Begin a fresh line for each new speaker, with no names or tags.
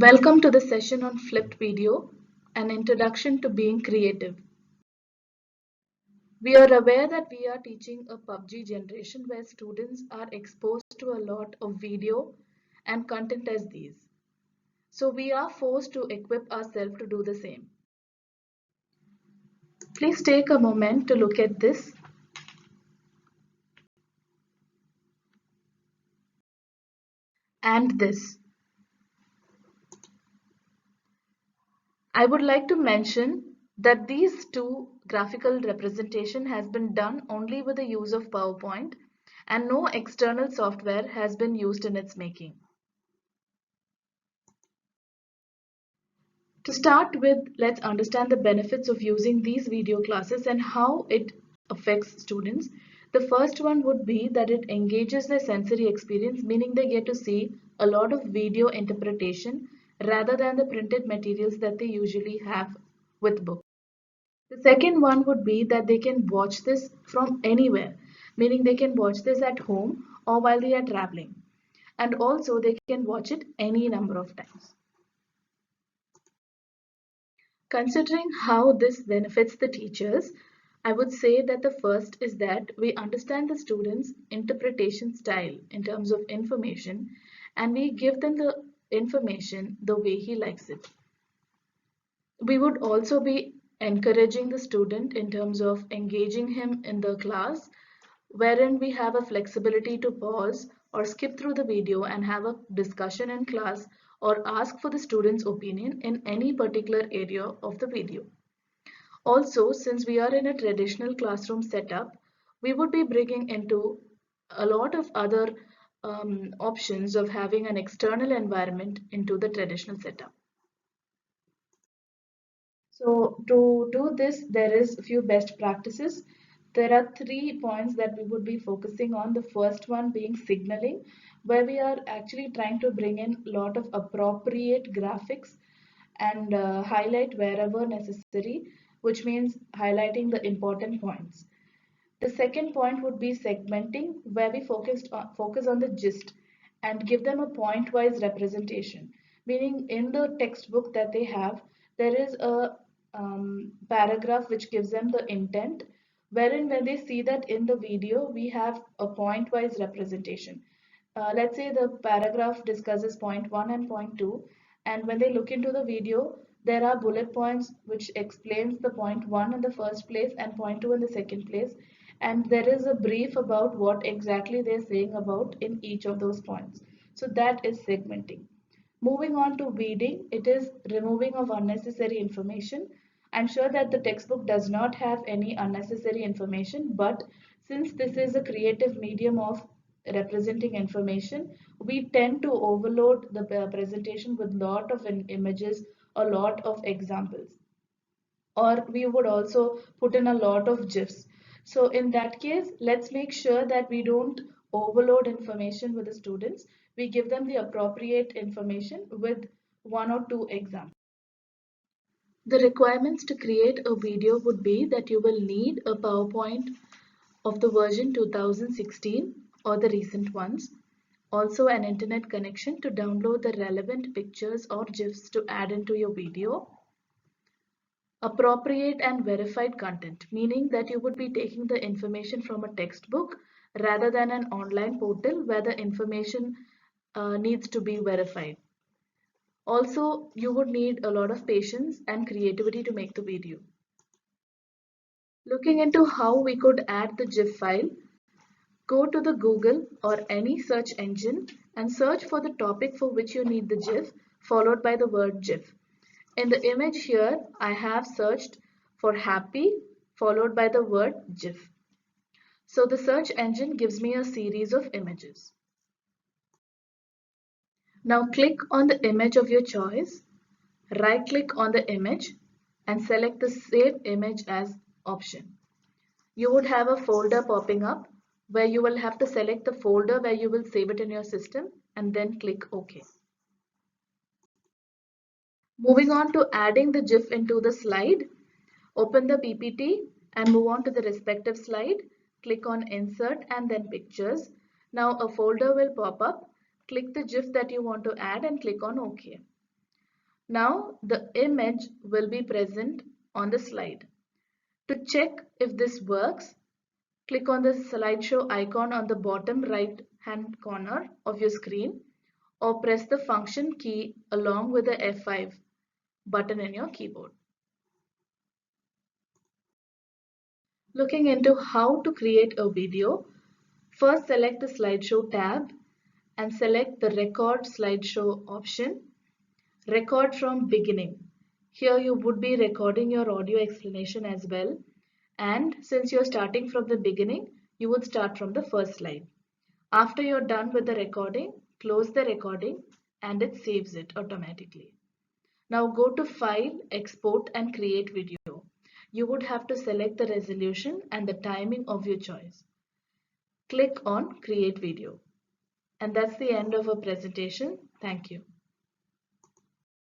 Welcome to the session on flipped video, an introduction to being creative. We are aware that we are teaching a PUBG generation where students are exposed to a lot of video and content as these. So we are forced to equip ourselves to do the same. Please take a moment to look at this. And this. I would like to mention that these two graphical representation has been done only with the use of PowerPoint and no external software has been used in its making. To start with, let's understand the benefits of using these video classes and how it affects students. The first one would be that it engages their sensory experience, meaning they get to see a lot of video interpretation rather than the printed materials that they usually have with books. The second one would be that they can watch this from anywhere, meaning they can watch this at home or while they are traveling. And also they can watch it any number of times. Considering how this benefits the teachers, I would say that the first is that we understand the student's interpretation style in terms of information and we give them the information the way he likes it. We would also be encouraging the student in terms of engaging him in the class, wherein we have a flexibility to pause or skip through the video and have a discussion in class or ask for the student's opinion in any particular area of the video. Also, since we are in a traditional classroom setup, we would be bringing into a lot of other options of having an external environment into the traditional setup. So to do this, there is a few best practices. There are 3 points that we would be focusing on. The first one being signaling, where we are actually trying to bring in a lot of appropriate graphics and highlight wherever necessary, which means highlighting the important points. The second point would be segmenting, where we focus on the gist and give them a point-wise representation. Meaning in the textbook that they have, there is a paragraph which gives them the intent, wherein when they see that in the video, we have a point-wise representation. Let's say the paragraph discusses point 1 and point 2, and when they look into the video, there are bullet points which explains the point 1 in the first place and point 2 in the second place, and there is a brief about what exactly they're saying about in each of those points. So that is segmenting. Moving on to weeding, it is removing of unnecessary information. I'm sure that the textbook does not have any unnecessary information, but since this is a creative medium of representing information, we tend to overload the presentation with lot of images, a lot of examples, or we would also put in a lot of GIFs. So in that case, let's make sure that we don't overload information with the students. We give them the appropriate information with 1 or 2 examples. The requirements to create a video would be that you will need a PowerPoint of the version 2016 or the recent ones. Also an internet connection to download the relevant pictures or GIFs to add into your video. Appropriate and verified content, meaning that you would be taking the information from a textbook rather than an online portal where the information needs to be verified. Also, you would need a lot of patience and creativity to make the video. Looking into how we could add the GIF file, go to the Google or any search engine and search for the topic for which you need the GIF, followed by the word GIF. In the image here, I have searched for happy, followed by the word GIF. So the search engine gives me a series of images. Now click on the image of your choice, right click on the image and select the Save Image as option. You would have a folder popping up where you will have to select the folder where you will save it in your system and then click OK. Moving on to adding the GIF into the slide, open the PPT and move on to the respective slide. Click on Insert and then Pictures. Now a folder will pop up. Click the GIF that you want to add and click on OK. Now the image will be present on the slide. To check if this works, click on the slideshow icon on the bottom right hand corner of your screen or press the function key along with the F5 button in your keyboard. Looking into how to create a video, first select the slideshow tab and select the record slideshow option. Record from beginning. Here you would be recording your audio explanation as well. And since you're starting from the beginning, you would start from the first slide. After you're done with the recording, close the recording and it saves it automatically. Now go to File, Export and Create Video. You would have to select the resolution and the timing of your choice. Click on Create Video. And that's the end of our presentation. Thank you.